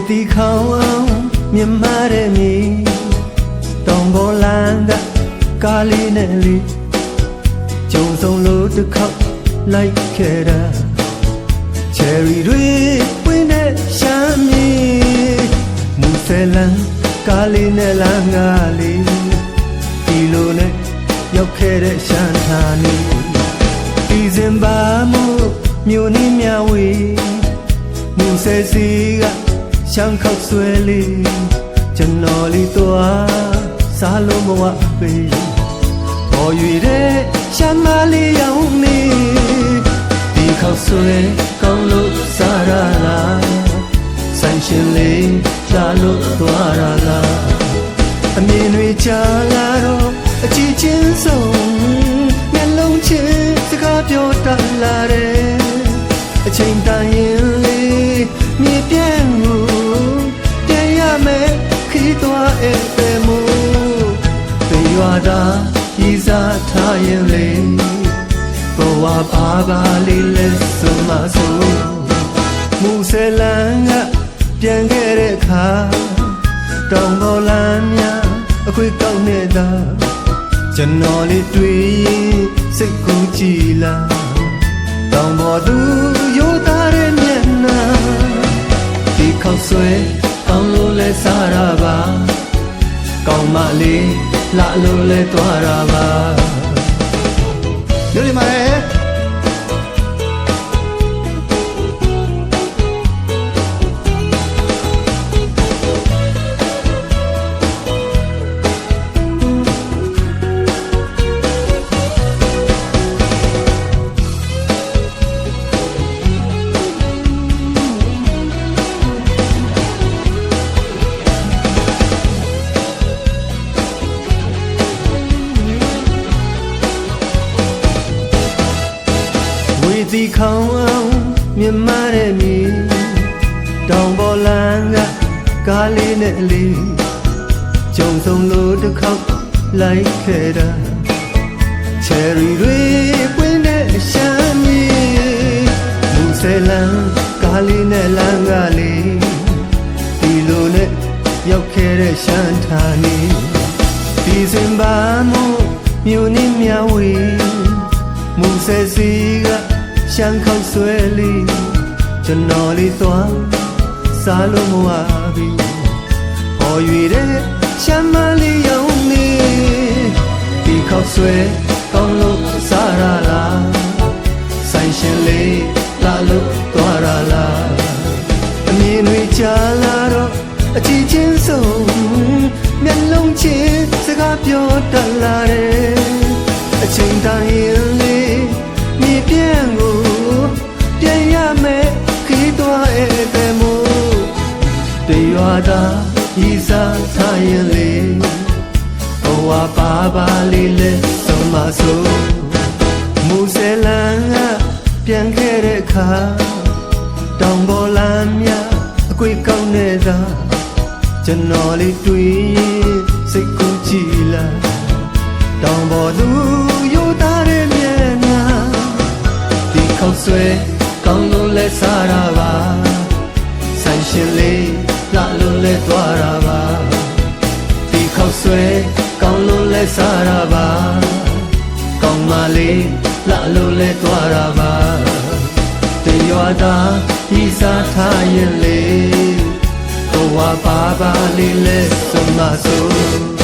တီခေါင်းမြမတဲ့မြေတောင်ပေါ်လမ်းကကားလေးနဲ့လေးကြုံဆုံးလို့တစ်ခေါက်လိုက်ခဲ့တာချယ်ရီတွေပွင့်တဲ့ရှမ်းမြေမူဆယ်လမ်းကားလေးနဲ့လမ်းကားလေးဒီလိုနဲ့ရောက်ခဲ့တဲ့ရှမ်းဌာနီဒီဇင်ဘာမြို့နေမြဝေမူဆယ်စီကရှမ်းခောက်ဆွဲလေးကျွန်တော်လေးသွားစားလို့မဝပေးပေါ်ရွေတဲ့ရှမ်းမလေးရောင်နေဒီခောက်ဆွဲကောင်းလို့စားရလားဆန်းရှင်လေးလာလို့သွားရလားအမြင်တွေကြာလာတော့အကြည့်ချင်းဆုံးမျက်လုံးချင်းစကားပြောတတ်လာတယ်အချိန်တန်ရင်လေးမြေပြန့်ကိုပြန်ရမယ်ခီးသွားဧည့်သည်မို့ပေရွာသာဤစားထားရင်လေးဘဝပါပါလေးလဲဆိုမှဆိုမူဆယ်လမ်းကပြန်ခဲ့တဲ့အခါတောင်ပေါ်လမ်းများအခွေကောက်နေတာကျွန်တော်လေးတွေ့စိတ်ကူးကြည်လာတောင်ပေါ်သူရိုးသားတဲ့မျက်နှာဒီခောက်ဆွဲကောင်းလို့လဲစားရပါကောင်းမလေးလာလို့လဲသွားရပါညနေမှာဒီခေါင်းမြမတဲ့မြေတောင်ပေါ်လမ်းကကားလေးနဲ့လေးကြုံဆုံးလို့တစ်ခေါက်လိုက်ခဲ့တာချယ်ရီတွေပွင့်တဲ့ရှမ်းမြေမူဆယ်လမ်းကားလေးနဲ့လမ်းကလေးဒီလိုနဲ့ရောက်ခဲ့တဲ့ရှမ်းဌာနီဒီစင်ဘာမြို့နေမြဝေမူဆယ်စီကရှမ်းခောက်ဆွဲလေးကျွန်တော်လေးသွားစားလို့မဝပြီဟော်ရွေတဲ့ရှမ်းမလေးရောင်နေဒီခောက်ဆွဲကောင်းလို့စားရလားဆိုင်ရှင်လေးလာလို့သွားရလားအမြင်တွေကြာလာတော့အကြည့်ချင်းဆုံးမျက်လုံးချင်းစကားပြောတတ်လာတယ်အချိန်တိုင်းလေးမြေပြန့်ကိုပြန်ရမယ်ခီးသွားဧည့်သည်မို့တရွာသာဤစားထားရင်လေးဘဝပါပါလေးလဲဆုံးမဆိုမူဆယ်လမ်းကပြန်ခဲ့တဲ့အခါတောင်ပေါ်လမ်းများအကွေကောင်းနေတာကျွန်တော်လေးတွေ့စိတ်ကူးကြည်လာတောင်ပေါ်သူရိုးသားတဲ့မျက်နှာဒီခောက်ဆွဲကောင်းလို့လဲစားရပါဆိုင်ရှင်လေးလာလို့လဲသွားရပါဒီခောက်ဆွဲကောင်းလို့လဲစားရပါကောင်းမလေးလာလို့လဲသွားရပါတရွာသာဤစားထားရင်လေးဘဝပါပါလေးလဲဆုံးမဆို